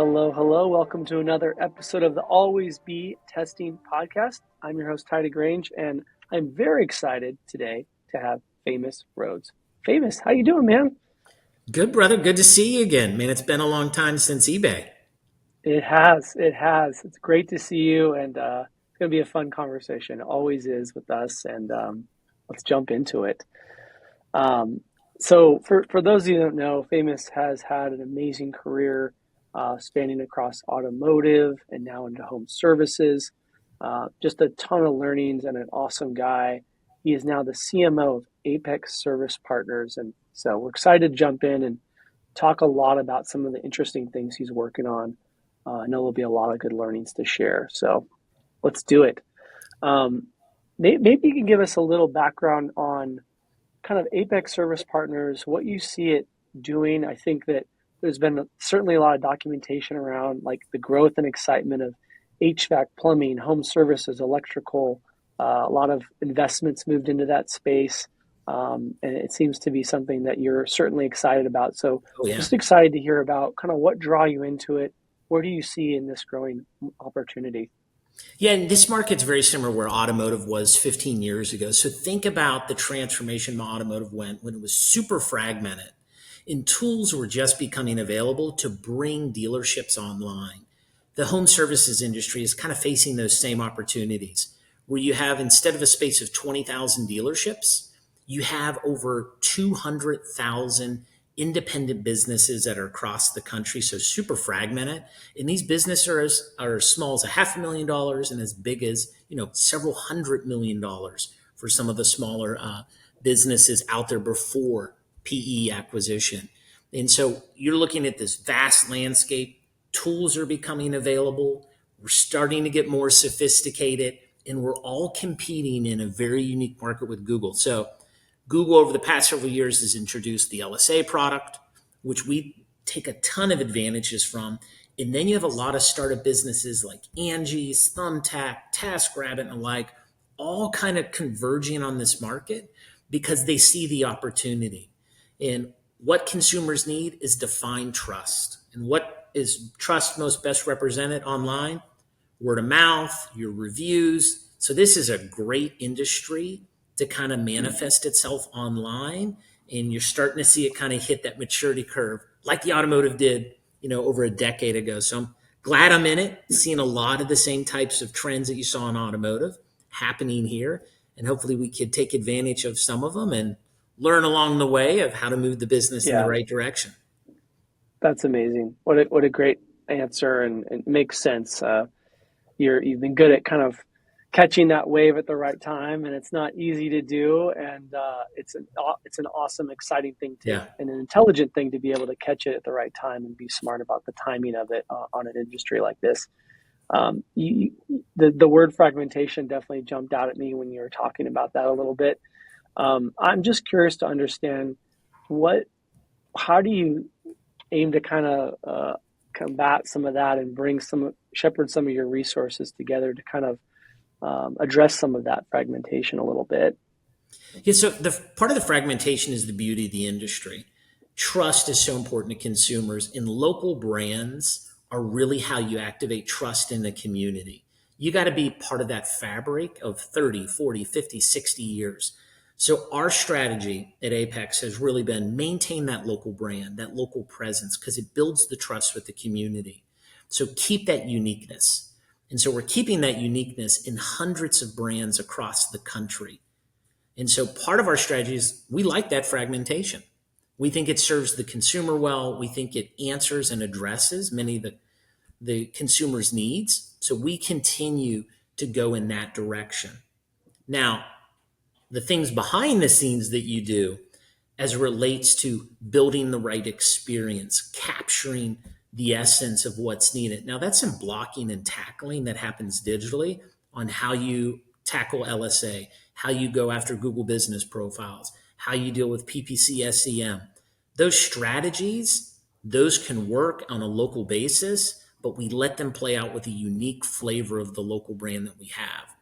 Hello. Welcome to another episode of the Always Be Testing podcast. I'm your host, Ty DeGrange, and I'm very excited today to have Famous Rhodes. Famous, how you doing, man? Good, brother. Good to see you again. Man, it's been a long time since eBay. It has. It's great to see you, and it's going to be a fun conversation. It always is with us, and let's jump into it. Um, so for those of you who don't know, Famous has had an amazing career spanning across automotive and now into home services. Just a ton of learnings and an awesome guy. He is now the CMO of Apex Service Partners, and so we're excited to jump in and talk a lot about some of the interesting things he's working on. I know there'll be a lot of good learnings to share, so let's do it. Um, maybe you can give us a little background on kind of Apex Service Partners, what you see it doing. I think that there's been certainly a lot of documentation around like the growth and excitement of HVAC, plumbing, home services, electrical. A lot of investments moved into that space. And it seems to be something that you're certainly excited about. So Oh, yeah. just excited to hear about kind of what draw you into it. Where do you see in this growing opportunity? Yeah, and this market's very similar where automotive was 15 years ago. So think about the transformation automotive went when it was super fragmented and tools were just becoming available to bring dealerships online. The home services industry is kind of facing those same opportunities where you have, instead of a space of 20,000 dealerships, you have over 200,000 independent businesses that are across the country, so super fragmented. And these businesses are as small as $500,000 and as big as several $100 million for some of the smaller businesses out there before PE acquisition. And so you're looking at this vast landscape. Tools are becoming available. We're starting to get more sophisticated, and we're all competing in a very unique market with Google. So Google over the past several years has introduced the LSA product, which we take a ton of advantages from. And then you have a lot of startup businesses like Angie's, Thumbtack, TaskRabbit, and the like, all kind of converging on this market because they see the opportunity. And what consumers need is defined trust. And what is trust most best represented online? Word of mouth, your reviews. So this is a great industry to kind of manifest itself online. And you're starting to see it kind of hit that maturity curve like the automotive did, over a decade ago. So I'm glad I'm in it, seeing a lot of the same types of trends that you saw in automotive happening here. And hopefully we could take advantage of some of them and learn along the way of how to move the business in the Yeah, right direction. that's amazing. What a great answer, and it makes sense. You've been good at kind of catching that wave at the right time, and it's not easy to do. And it's an awesome, exciting thing to, Yeah. and an intelligent thing to be able to catch it at the right time and be smart about the timing of it on an industry like this. The word fragmentation definitely jumped out at me when you were talking about that a little bit. I'm just curious to understand what how do you aim to kind of combat some of that and bring some shepherd some of your resources together to kind of address some of that fragmentation a little bit. Yeah, so the part of the fragmentation is the beauty of the industry. Trust is so important to consumers, and local brands are really how you activate trust in the community. You got to be part of that fabric of 30, 40, 50, 60 years. So our strategy at Apex has really been maintain that local brand, that local presence, because it builds the trust with the community. So keep that uniqueness. And so we're keeping that uniqueness in hundreds of brands across the country. And so part of our strategy is we like that fragmentation. We think it serves the consumer well. We think it answers and addresses many of the consumer's needs. So we continue to go in that direction. Now, the things behind the scenes that you do as it relates to building the right experience, capturing the essence of what's needed. Now, that's some blocking and tackling that happens digitally on how you tackle LSA, how you go after Google business profiles, how you deal with PPC SEM. Those strategies, those can work on a local basis, but we let them play out with a unique flavor of the local brand that we have.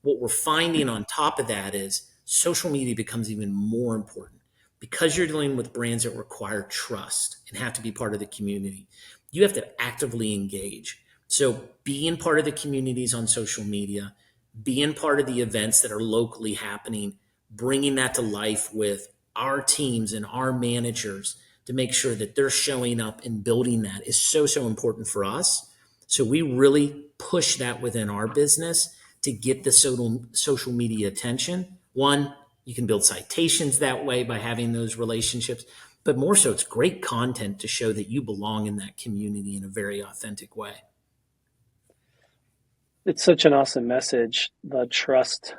What we're finding on top of that is social media becomes even more important because you're dealing with brands that require trust and have to be part of the community. you have to actively engage. So being part of the communities on social media, being part of the events that are locally happening, bringing that to life with our teams and our managers to make sure that they're showing up and building that is so, so important for us. So we really push that within our business to get the social media attention. One, you can build citations that way by having those relationships, but more so, it's great content to show that you belong in that community in a very authentic way. It's such an awesome message. The trust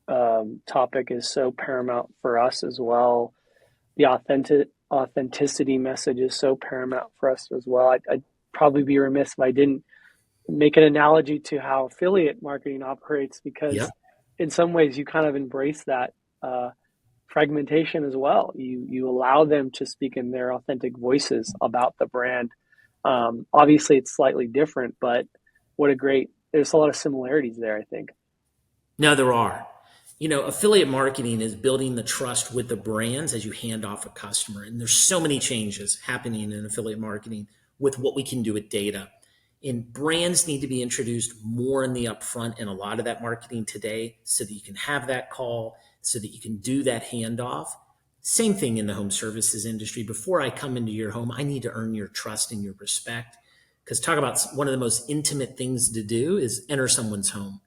topic is so paramount for us as well. The authenticity message is so paramount for us as well. I'd probably be remiss if I didn't make an analogy to how affiliate marketing operates, Yeah. because in some ways you kind of embrace that fragmentation as well. You allow them to speak in their authentic voices about the brand. Obviously, it's slightly different, but what a great, there's a lot of similarities there, I think. No, there are. Affiliate marketing is building the trust with the brands as you hand off a customer. And there's so many changes happening in affiliate marketing with what we can do with data. And brands need to be introduced more in the upfront in a lot of that marketing today so that you can have that call, so that you can do that handoff. Same thing in the home services industry. Before I come into your home, I need to earn your trust and your respect. Because talk about one of the most intimate things to do is enter someone's home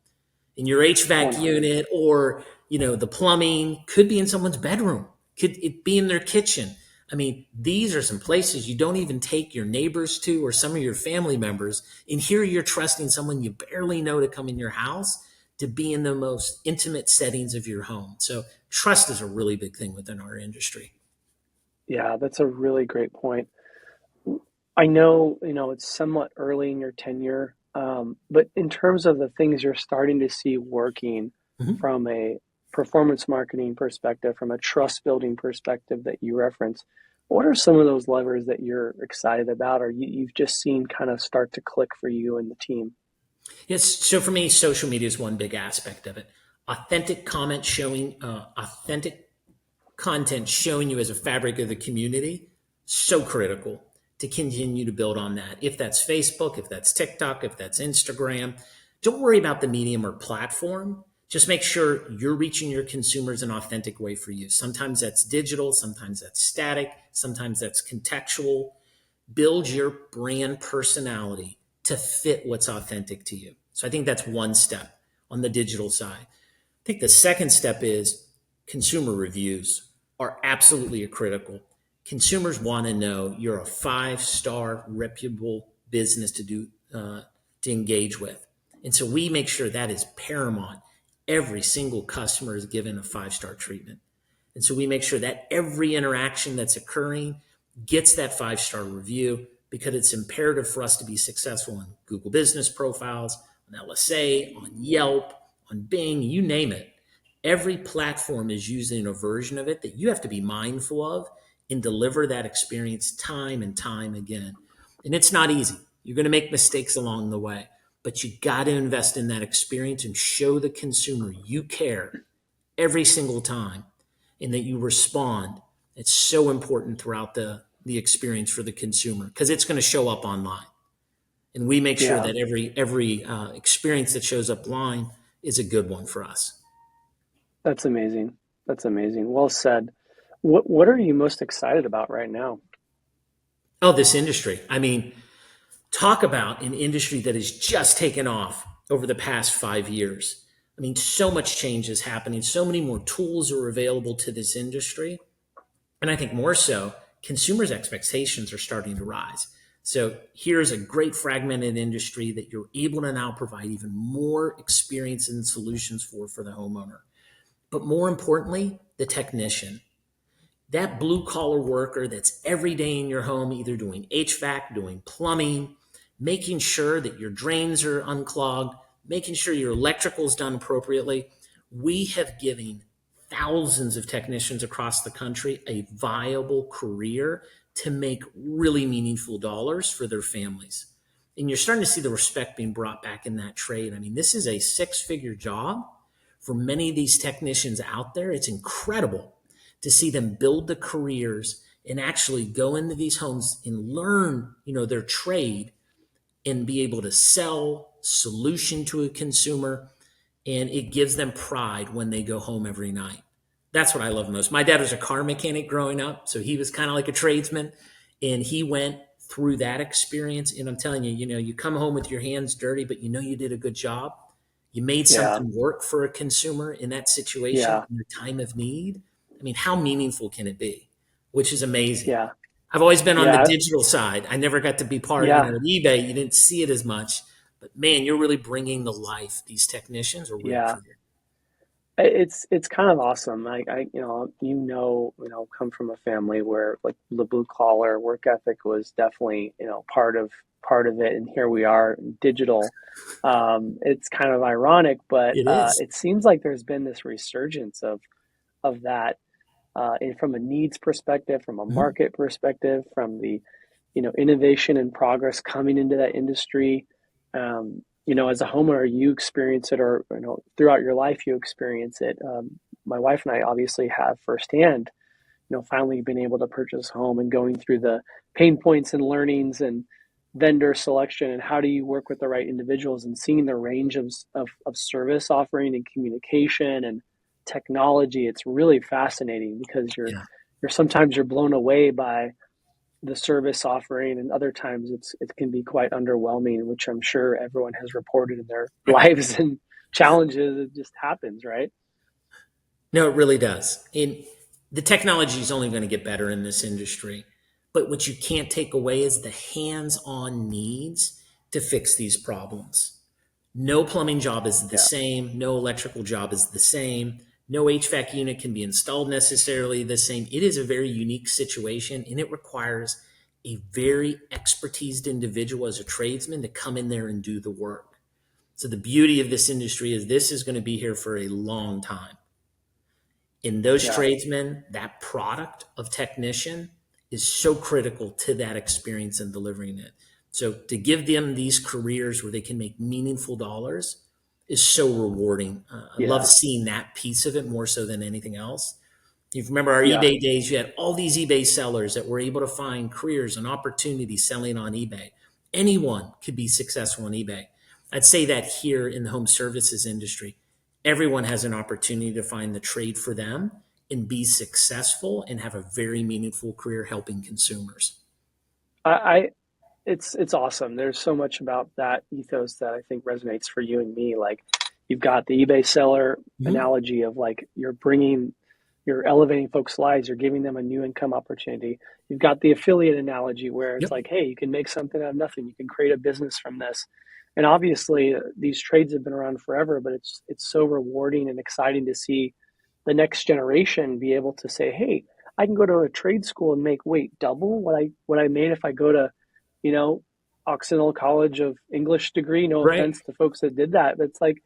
in your HVAC 100. unit, or the plumbing could be in someone's bedroom, could it be in their kitchen. I mean, these are some places you don't even take your neighbors to or some of your family members, and here you're trusting someone you barely know to come in your house to be in the most intimate settings of your home. So trust is a really big thing within our industry. Yeah, that's a really great point. I know, it's somewhat early in your tenure, but in terms of the things you're starting to see working Mhm. from a performance marketing perspective, from a trust building perspective that you reference, what are some of those levers that you're excited about, or you've just seen kind of start to click for you and the team? Yes. So for me, social media is one big aspect of it. Authentic comment showing, authentic content showing you as a fabric of the community, so critical to continue to build on that. If that's Facebook, if that's TikTok, if that's Instagram, don't worry about the medium or platform. Just make sure you're reaching your consumers in an authentic way for you. Sometimes that's digital, sometimes that's static, sometimes that's contextual. Build your brand personality to fit what's authentic to you. So I think that's one step on the digital side. I think the second step is consumer reviews are absolutely critical. Consumers want to know you're a 5-star reputable business to engage with, and so we make sure that is paramount. Every single customer is given a 5-star treatment, and so we make sure that every interaction that's occurring gets that 5-star review because it's imperative for us to be successful in Google Business Profiles, on LSA, on Yelp, on Bing, you name it. Every platform is using a version of it that you have to be mindful of and deliver that experience time and time again. And it's not easy. You're going to make mistakes along the way, but you got to invest in that experience and show the consumer you care every single time and that you respond. It's so important throughout the experience for the consumer because it's going to show up online. And we make sure Yeah, that every experience that shows up online is a good one for us. that's amazing. That's amazing. Well said. What are you most excited about right now? Oh, this industry. I mean, talk about an industry that has just taken off over the past 5 years. I mean, so much change is happening. So many more tools are available to this industry. And I think more so, consumers' expectations are starting to rise. So here's a great fragmented industry that you're able to now provide even more experience and solutions for the homeowner. But more importantly, the technician, that blue collar worker that's every day in your home, either doing HVAC, doing plumbing, making sure that your drains are unclogged, making sure your electrical is done appropriately. We have given thousands of technicians across the country a viable career to make really meaningful dollars for their families. And you're starting to see the respect being brought back in that trade. I mean, this is a 6-figure job for many of these technicians out there. It's incredible to see them build the careers and actually go into these homes and learn, their trade and be able to sell solution to a consumer, and it gives them pride when they go home every night. That's what I love most. My dad was a car mechanic growing up, so he was kind of like a tradesman, and he went through that experience. And I'm telling you, you come home with your hands dirty, but you did a good job. You made Yeah. something work for a consumer in that situation Yeah. in a time of need. I mean, how meaningful can it be? Which is amazing. Yeah. I've always been on the Yeah. digital side. I never got to be part, Yeah. at eBay, you didn't see it as much, but man, you're really bringing to life these technicians or real Yeah. career. It's kind of awesome. Come from a family where like the blue collar work ethic was definitely, part of it. And here we are, digital. It's kind of ironic, but It is. it seems like there's been this resurgence of that, and from a needs perspective, from a Mhm. market perspective, from the innovation and progress coming into that industry. As a homeowner, you experience it, or throughout your life, you experience it. My wife and I obviously have firsthand, finally been able to purchase a home and going through the pain points and learnings and vendor selection and how do you work with the right individuals and seeing the range of service offering and communication and technology. It's really fascinating because Yeah. you're blown away by the service offering, and other times it can be quite underwhelming, which I'm sure everyone has reported in their lives and challenges. It just happens, right? No, it really does. And the technology is only going to get better in this industry. But what you can't take away is the hands on needs to fix these problems. No plumbing job is the Yeah, same. No electrical job is the same. No HVAC unit can be installed necessarily the same. It is a very unique situation, and it requires a very expertised individual as a tradesman to come in there and do the work. So the beauty of this industry is this is going to be here for a long time. In those yeah, tradesmen, that product of technician is so critical to that experience and delivering it. So to give them these careers where they can make meaningful dollars is so rewarding. I love yeah, seeing that piece of it more so than anything else. You remember our yeah. eBay days, you had all these eBay sellers that were able to find careers and opportunities selling on eBay. Anyone could be successful on eBay. I'd say that here in the home services industry, everyone has an opportunity to find the trade for them and be successful and have a very meaningful career helping consumers. I it's awesome. There's so much about that ethos that I think resonates for you and me. Like you've got the eBay seller Mhm. analogy of like you're elevating folks' lives, you're giving them a new income opportunity. You've got the affiliate analogy where it's Yep. like, hey, you can make something out of nothing. You can create a business from this. And obviously, these trades have been around forever, but it's so rewarding and exciting to see the next generation be able to say, hey, I can go to a trade school and make double what I made if I go to, you know, Occidental College of English degree. No Right. offense to folks that did that, but it's like,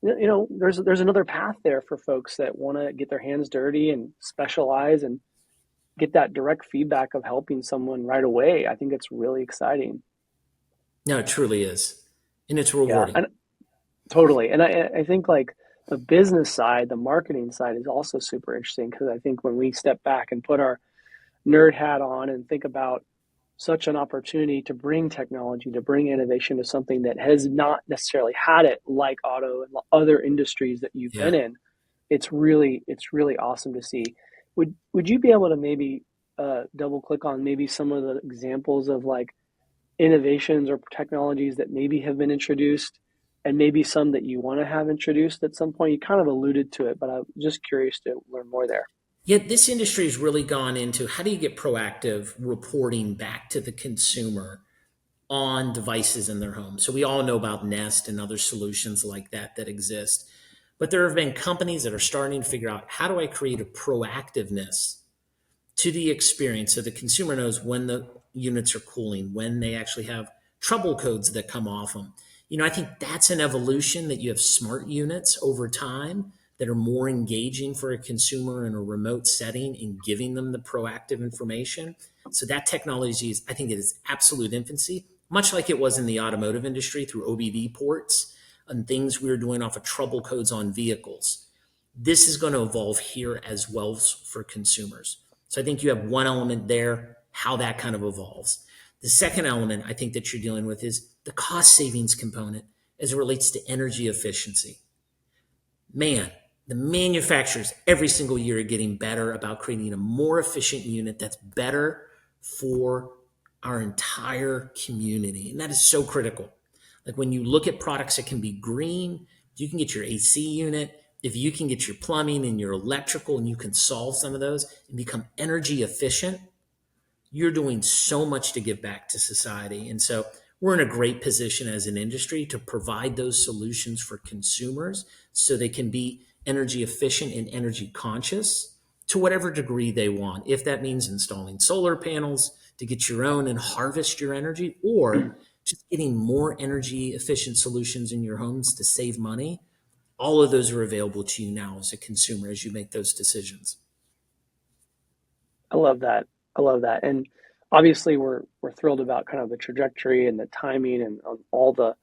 there's another path there for folks that want to get their hands dirty and specialize and get that direct feedback of helping someone right away. I think it's really exciting. No, it truly is. And it's Yeah, rewarding. and totally. And I think like the business side, the marketing side is also super interesting because I think when we step back and put our nerd hat on and think about such an opportunity to bring technology, to bring innovation to something that has not necessarily had it, like auto and other industries that you've Yeah. been in, it's really awesome to see. Would you be able to maybe double click on maybe some of the examples of like innovations or technologies that maybe have been introduced, and maybe some that you want to have introduced at some point? You kind of alluded to it, but I'm just curious to learn more there. Yet this industry has really gone into how do you get proactive reporting back to the consumer on devices in their home. So we all know about Nest and other solutions like that that exist. But there have been companies that are starting to figure out how do I create a proactiveness to the experience so the consumer knows when the units are cooling, when they actually have trouble codes that come off them. I think that's an evolution that you have smart units over time that are more engaging for a consumer in a remote setting and giving them the proactive information. So that technology is, I think it is absolute infancy, much like it was in the automotive industry through OBD ports and things we were doing off of trouble codes on vehicles. This is going to evolve here as well for consumers. So I think you have one element there, how that kind of evolves. The second element I think that you're dealing with is the cost savings component as it relates to energy efficiency. Man, the manufacturers every single year are getting better about creating a more efficient unit that's better for our entire community. And that is so critical. Like when you look at products that can be green, you can get your AC unit. If you can get your plumbing and your electrical and you can solve some of those and become energy efficient, you're doing so much to give back to society. And so we're in a great position as an industry to provide those solutions for consumers so they can be energy efficient and energy conscious to whatever degree they want. If that means installing solar panels to get your own and harvest your energy, or just getting more energy efficient solutions in your homes to save money, all of those are available to you now as a consumer as you make those decisions. I love that. I love that. And obviously we're thrilled about kind of the trajectory and the timing and all the,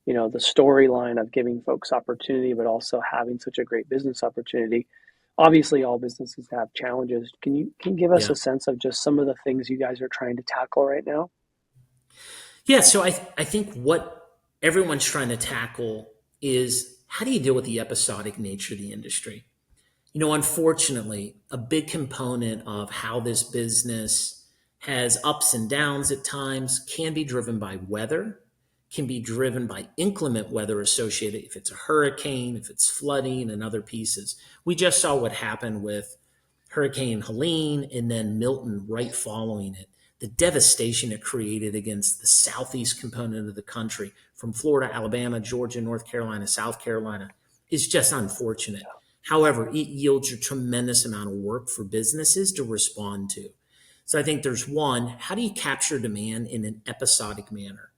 the storyline of giving folks opportunity, but also having such a great business opportunity. Obviously all businesses have challenges. Can you give us Yeah. a sense of just some of the things you guys are trying to tackle right now? Yeah, so I think what everyone's trying to tackle is how do you deal with the episodic nature of the industry? Unfortunately, a big component of how this business has ups and downs at times can be driven by weather, can be driven by inclement weather associated, if it's a hurricane, if it's flooding, and other pieces. We just saw what happened with Hurricane Helene and then Milton right following it. The devastation it created against the southeast component of the country, from Florida, Alabama, Georgia, North Carolina, South Carolina, is just unfortunate. However, it yields a tremendous amount of work for businesses to respond to. So I think there's one, how do you capture demand in an episodic manner?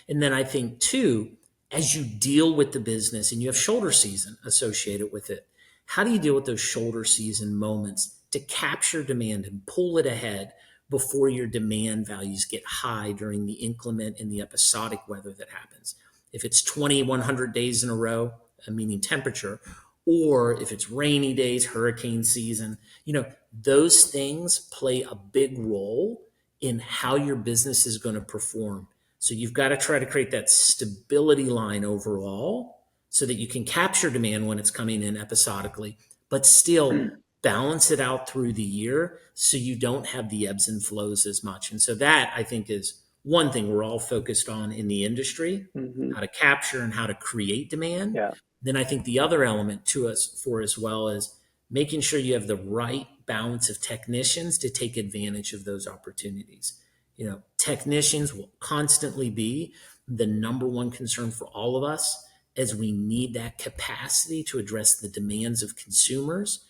And then I think two, as you deal with the business and you have shoulder season associated with it, how do you deal with those shoulder season moments to capture demand and pull it ahead before your demand values get high during the inclement and the episodic weather that happens? If it's 2,100 days in a row, meaning temperature, or if it's rainy days, hurricane season, those things play a big role in how your business is going to perform. So you've got to try to create that stability line overall so that you can capture demand when it's coming in episodically, but still balance it out through the year so you don't have the ebbs and flows as much. And so that I think is one thing we're all focused on in the industry, Hmm. how to capture and how to create demand. Yeah. Then I think the other element to us for as well is making sure you have the right balance of technicians to take advantage of those opportunities. Technicians will constantly be the number one concern for all of us as we need that capacity to address the demands of consumers,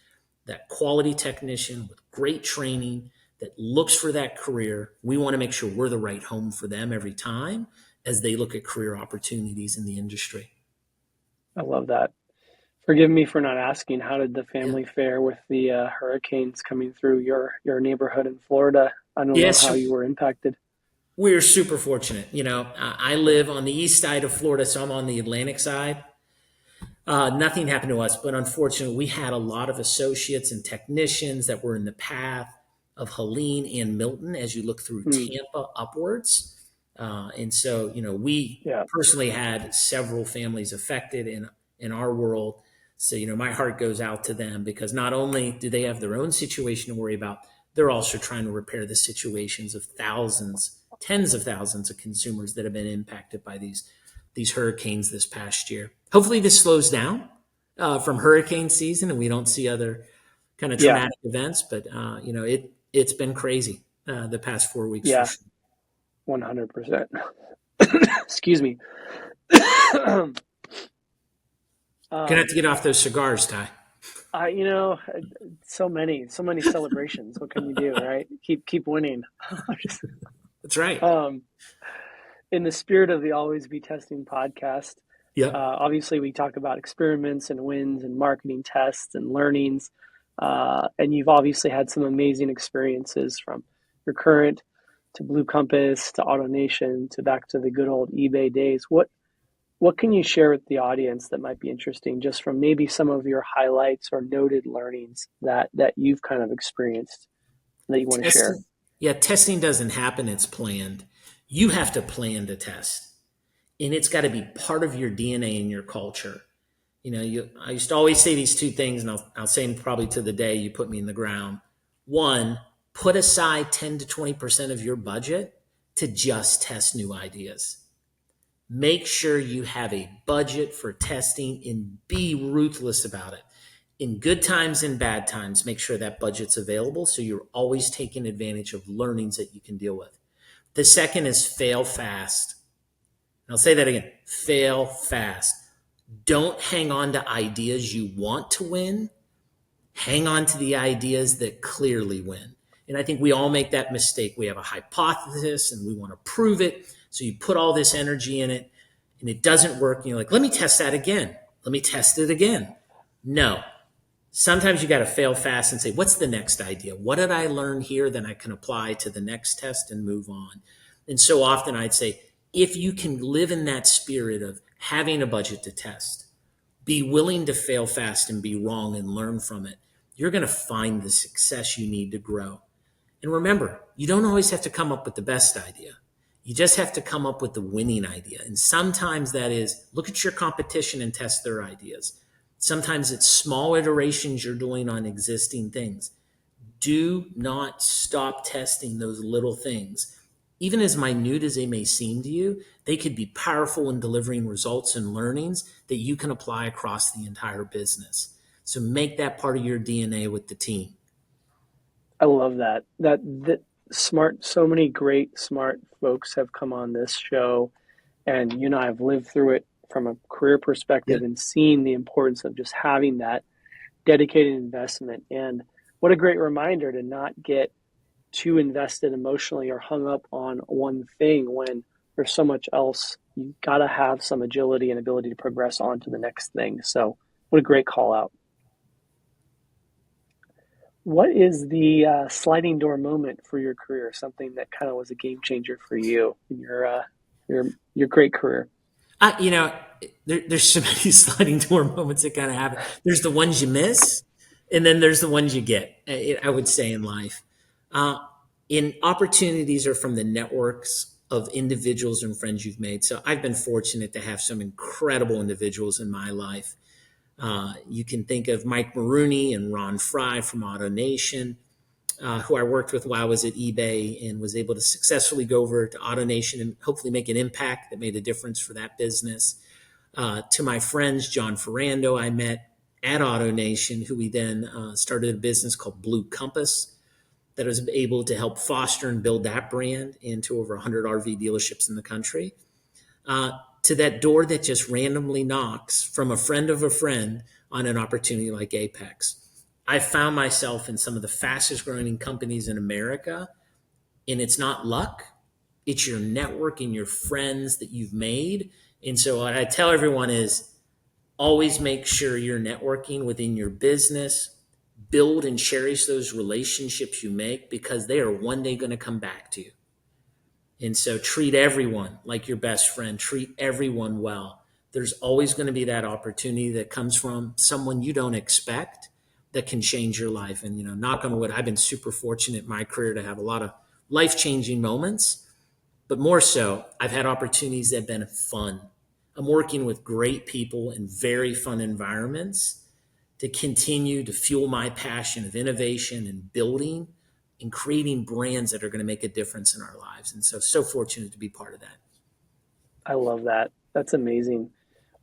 that quality technician with great training that looks for that career. We want to make sure we're the right home for them every time as they look at career opportunities in the industry. I love that. Forgive me for not asking, how did the Yeah. family fare with the hurricanes coming through your neighborhood in Florida? I don't know how Yes, you were impacted. we're super fortunate. I live on the east side of Florida, so I'm on the Atlantic side. Nothing happened to us, but unfortunately, we had a lot of associates and technicians that were in the path of Helene and Milton as you look through Mm, Tampa upwards. And so, we yeah, personally had several families affected in our world. So, my heart goes out to them because not only do they have their own situation to worry about, they're also trying to repair the situations of thousands, tens of thousands of consumers that have been impacted by these hurricanes this past year. Hopefully, this slows down from hurricane season, and we don't see other kind of yeah, traumatic events. But it's been crazy the past 4 weeks for yeah, sure. 100%. Excuse me. Gonna have to um, get off those cigars, Ty. I, so many celebrations. What can you do, right? Keep winning. That's right. um, in the spirit of the Always Be Testing podcast, Yep. obviously we talk about experiments and wins and marketing tests and learnings. And you've obviously had some amazing experiences from your current to Blue Compass to AutoNation to back to the good old eBay days. What can you share with the audience that might be interesting, just from maybe some of your highlights or noted learnings that you've kind of experienced? that you want to share? Testing, yeah, testing doesn't happen, it's planned. You have to plan to test, and it's got to be part of your DNA and your culture. I used to always say these two things, and I'll say them probably to the day you put me in the ground. One, put aside 10 to 20% of your budget to just test new ideas. Make sure you have a budget for testing and be ruthless about it. In good times and bad times, make sure that budget's available so you're always taking advantage of learnings that you can deal with. The second is fail fast. And I'll say that again, fail fast. Don't hang on to ideas you want to win. Hang on to the ideas that clearly win. And I think we all make that mistake. We have a hypothesis and we want to prove it. So you put all this energy in it and it doesn't work. And you're like, let me test that again. Let me test it again. No. Sometimes you got to fail fast and say, what's the next idea? What did I learn here that I can apply to the next test and move on? And so often I'd say, if you can live in that spirit of having a budget to test, be willing to fail fast and be wrong and learn from it, you're going to find the success you need to grow. And remember, you don't always have to come up with the best idea. You just have to come up with the winning idea. And sometimes that is look at your competition and test their ideas. Sometimes it's small iterations you're doing on existing things. Do not stop testing those little things. Even as minute as they may seem to you, they could be powerful in delivering results and learnings that you can apply across the entire business. So make that part of your DNA with the team. I love that. That smart. So many great smart folks have come on this show, and you know I've lived through it from a career Yeah. perspective and seen the importance of just having that dedicated investment. And what a great reminder to not get too invested emotionally or hung up on one thing when there's so much else. You got to have some agility and ability to progress on to the next thing. So, what a great call out. What is the sliding door moment for your career? Something that kind of was a game changer for you in your your great career. I, you know, there's so many sliding door moments that kind of happen. There's the ones you miss, and then there's the ones you get. I would say in life, uh, in opportunities are from the networks of individuals and friends you've made. So I've been fortunate to have some incredible individuals in my life. You can think of Mike Maroney and Ron Fry from AutoNation, who I worked with while I was at eBay and was able to successfully go over to AutoNation and hopefully make an impact that made a difference for that business. To my friends, John Ferrando, I met at AutoNation, who we then started a business called Blue Compass that was able to help foster and build that brand into over 100 RV dealerships in the country. To that door that just randomly knocks from a friend of a friend on an opportunity like Apex. I found myself in some of the fastest growing companies in America, and it's not luck, it's your network and your friends that you've made. And so what I tell everyone is always make sure you're networking within your business, build and cherish those relationships you make because they are one day going to come back to you. And so treat everyone like your best friend, treat everyone well. There's always going to be that opportunity that comes from someone you don't expect that can change your life. And, knock on wood, I've been super fortunate in my career to have a lot of life changing moments, but more so, I've had opportunities that have been fun. I'm working with great people in very fun environments to continue to fuel my passion of innovation and building and creating brands that are going to make a difference in our lives. And so fortunate to be part of that. I love that. That's amazing.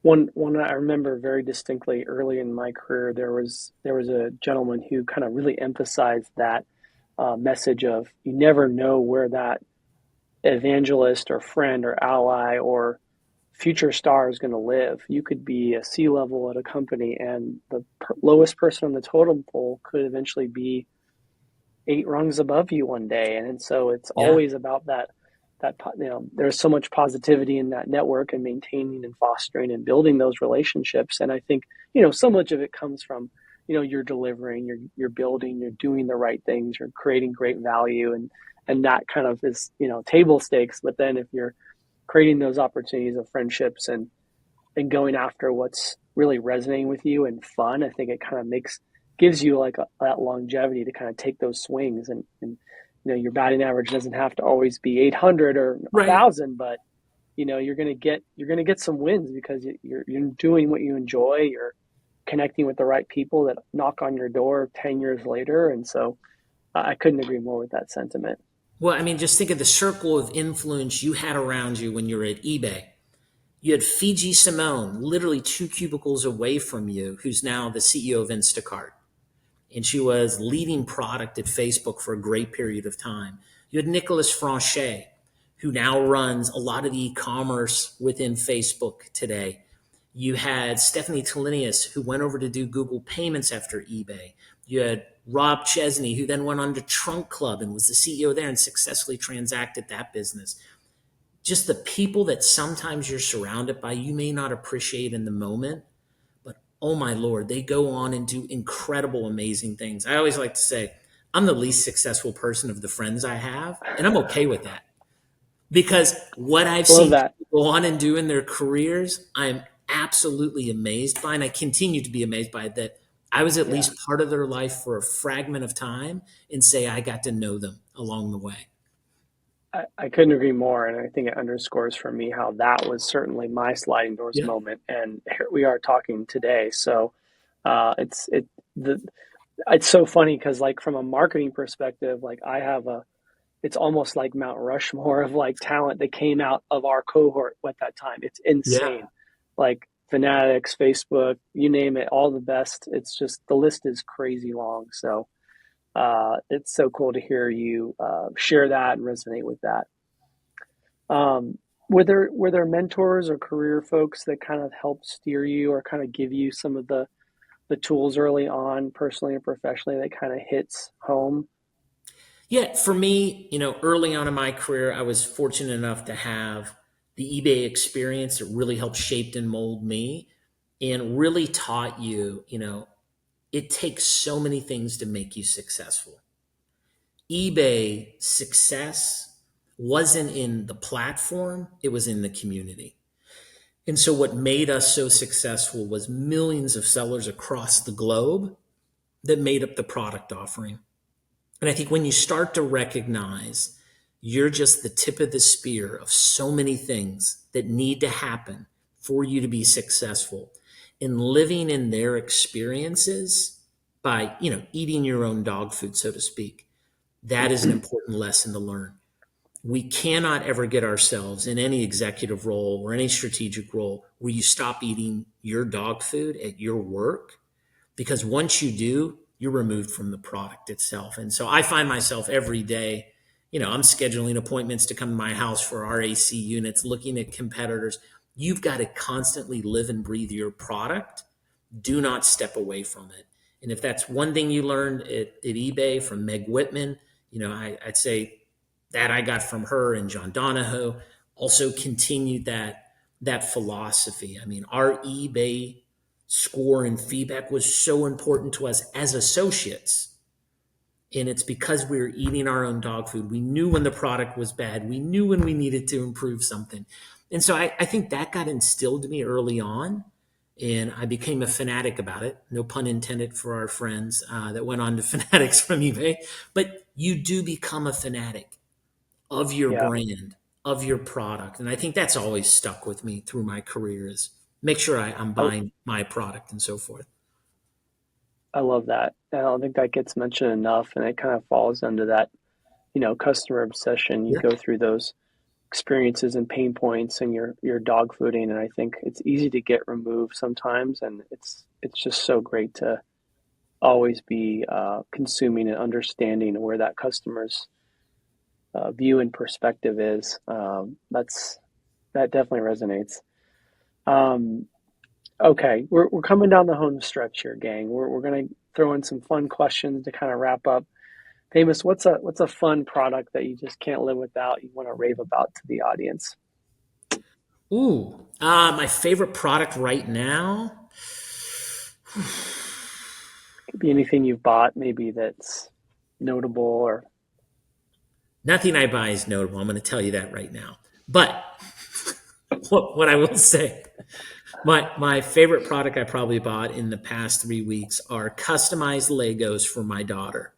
One I remember very distinctly early in my career, there was a gentleman who kind of really emphasized that message of you never know where that evangelist or friend or ally or future star is going to live. You could be a C level at a company, and the lowest person on the totem pole could eventually be eight rungs above you one day. And so it's Yeah. always about that there's so much positivity in that network and maintaining and fostering and building those relationships. And I think so much of it comes from you're delivering, you're building, you're doing the right things, you're creating great value, and that kind of is table stakes. But then if you're creating those opportunities of friendships and going after what's really resonating with you and fun, I think it kind of makes gives you like that longevity to kind of take those swings, and your batting average doesn't have to always be 800 or Right. 1,000, but you're gonna get some wins because you're doing what you enjoy. You're connecting with the right people that knock on your door 10 years later, and so I couldn't agree more with that sentiment. Well, I mean, just think of the circle of influence you had around you when you were at eBay. You had Fiji Simone, literally 2 cubicles away from you, who's now the CEO of Instacart. And she was leading product at Facebook for a great period of time. You had Nicholas Franchet, who now runs a lot of the e-commerce within Facebook today. You had Stephanie Talinius, who went over to do Google Payments after eBay. You had Rob Chesney, who then went on to Trunk Club and was the CEO there and successfully transacted that business. Just the people that sometimes you're surrounded by, you may not appreciate in the moment, but oh my Lord, they go on and do incredible, amazing things. I always like to say, I'm the least successful person of the friends I have, and I'm okay with that because what I've Love seen that. people go on and do in their careers, I'm absolutely amazed by, and I continue to be amazed by that. I was at Yeah. least part of their life for a fragment of time and say I got to know them along the way. I couldn't agree more, and I think it underscores for me how that was certainly my sliding doors Yeah. moment, and here we are talking today. So, it's the it's so funny because like from a marketing perspective, like I have a it's almost like Mount Rushmore of like talent that came out of our cohort at that time. It's Yeah. insane, like Fanatics, Facebook, you name it, all the best. It's just the list is crazy long. So, it's so cool to hear you share that and resonate with that. Um, were there mentors or career folks that kind of helped steer you or kind of give you some of the tools early on, personally and professionally, that kind of hits home? Yeah, for me, early on in my career, I was fortunate enough to have the eBay experience that really helped shape and mold me and really taught you, it takes so many things to make you successful. eBay success wasn't in the platform, it was in the community. And so what made us so successful was millions of sellers across the globe that made up the product offering. And I think when you start to recognize you're just the tip of the spear of so many things that need to happen for you to be successful in living in their experiences by, eating your own dog food, so to speak, that is an important lesson to learn. We cannot ever get ourselves in any executive role or any strategic role where you stop eating your dog food at your work because once you do, you're removed from the product itself. And so I find myself every day, I'm scheduling appointments to come to my house for our AC units, looking at competitors. You've got to constantly live and breathe your product. Do not step away from it. And if that's one thing you learned at eBay from Meg Whitman, I'd say that I got from her and John Donahoe. Also continued that philosophy. I mean, our eBay score and feedback was so important to us as associates. And it's because we were eating our own dog food. We knew when the product was bad. We knew when we needed to improve something. And so I think that got instilled to me early on. And I became a fanatic about it. No pun intended for our friends that went on to fanatics from eBay. But you do become a fanatic of your Yeah. brand, of your product. And I think that's always stuck with me through my career is make sure I'm I, buying my product and so forth. I love that. I don't think that gets mentioned enough, and it kind of falls under that, customer obsession. You Yeah. go through those experiences and pain points and your dog fooding, and I think it's easy to get removed sometimes, and it's just so great to always be consuming and understanding where that customer's view and perspective is. That definitely resonates. Um, okay, we're coming down the home stretch here, gang. We're gonna throw in some fun questions to kind of wrap up. Famous, what's a fun product that you just can't live without? You want to rave about to the audience? My favorite product right now. Could be anything you've bought, maybe that's notable or Nothing I buy is notable. I'm going to tell you that right now. But what I will say, My favorite product I probably bought in the past 3 weeks are customized Legos for my daughter.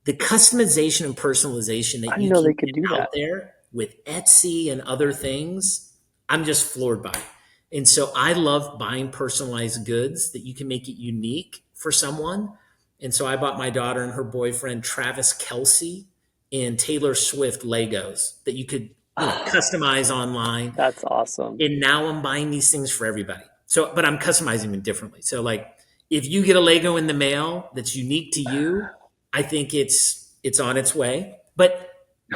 The customization and personalization I that didn't you know can they could get do out that. there with Etsy and other things, I'm just floored by. And so I love buying personalized goods that you can make it unique for someone. And so I bought my daughter and her boyfriend Travis Kelsey and Taylor Swift Legos that you could, customize online. That's awesome. And now I'm buying these things for everybody. So, but I'm customizing them differently. So, like, if you get a Lego in the mail that's unique to you, I think it's on its way. But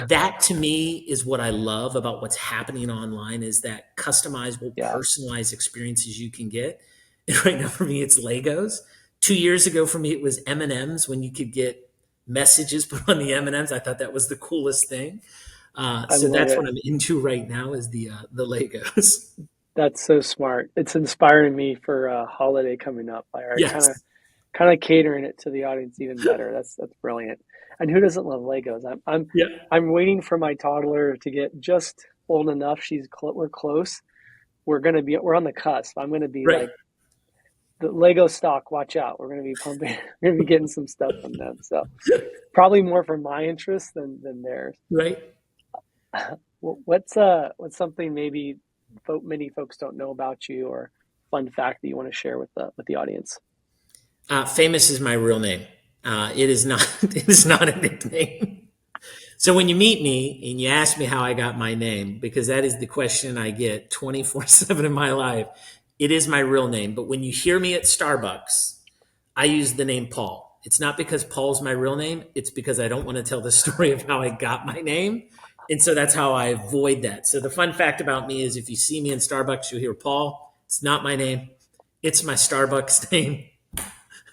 that to me is what I love about what's happening online is that customizable, Yeah, personalized experiences you can get. And right now for me, it's Legos. 2 years ago for me, it was M and M's when you could get messages put on the M and M's. I thought that was the coolest thing. I So love that's what it. I'm into right now is the Legos. That's so smart. It's inspiring me for a holiday coming up. I are kind of Yes. kind of catering it to the audience even better. That's brilliant. And who doesn't love Legos? Yeah. I'm waiting for my toddler to get just old enough. We're close. We're on the cusp. I'm gonna be Right. like the Lego stock. Watch out. We're gonna be pumping. We're gonna be getting some stuff from them. So probably more for my interest than theirs. Right. What's something maybe many folks don't know about you, or fun fact that you want to share with the audience? Famous is my real name. It is not. It is not a nickname. So when you meet me and you ask me how I got my name, because that is the question I get 24/7 in my life, it is my real name. But when you hear me at Starbucks, I use the name Paul. It's not because Paul's my real name. It's because I don't want to tell the story of how I got my name. And so that's how I avoid that. So the fun fact about me is if you see me in Starbucks, you'll hear Paul. It's not my name. It's my Starbucks name.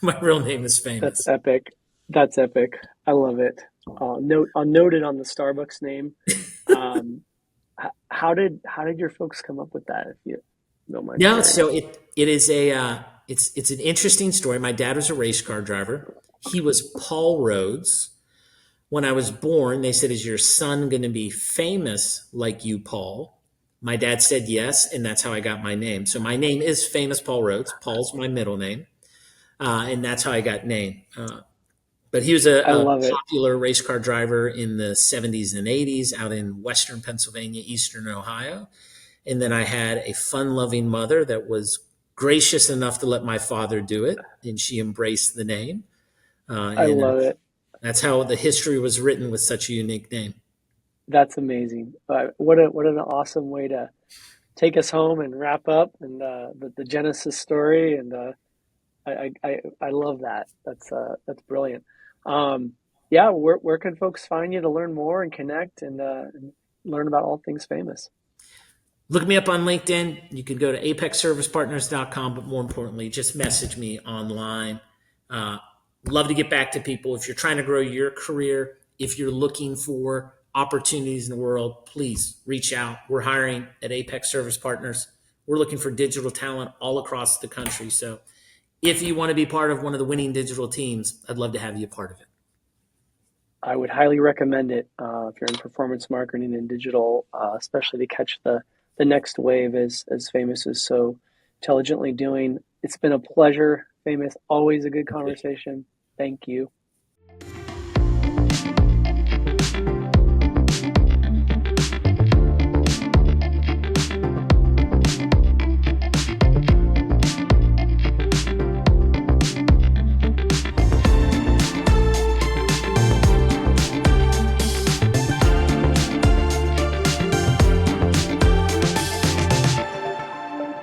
My real name is That's Famous. epic. That's epic. I love it. I'll note it on the Starbucks name. Um, how did your folks come up with that? If you don't mind No, sharing. so it is a it's an interesting story. My dad was a race car driver. He was Paul Rhodes. When I was born, they said, "Is your son going to be famous like you, Paul?" My dad said yes, and that's how I got my name. So my name is Famous Paul Rhodes. Paul's my middle name, and that's how I got named. But he was I a love it. popular race car driver in the 70s and 80s out in Western Pennsylvania, Eastern Ohio. And then I had a fun loving mother that was gracious enough to let my father do it, and she embraced the name. I And love it. that's how the history was written with such a unique name. That's amazing. What an awesome way to take us home and wrap up and the Genesis story. And I love that. That's brilliant. Um, yeah, where can folks find you to learn more and connect and learn about all things famous? Look me up on LinkedIn. You could go to apexservicepartners.com, but more importantly, just message me online. Uh, Love to get back to people. If you're trying to grow your career, if you're looking for opportunities in the world, please reach out. We're hiring at Apex Service Partners. We're looking for digital talent all across the country. So if you want to be part of one of the winning digital teams, I'd love to have you a part of it. I would highly recommend it if you're in performance marketing and digital, especially to catch the next wave as Famous is so intelligently doing. It's been a pleasure, Famous. Always a good conversation. Thank you.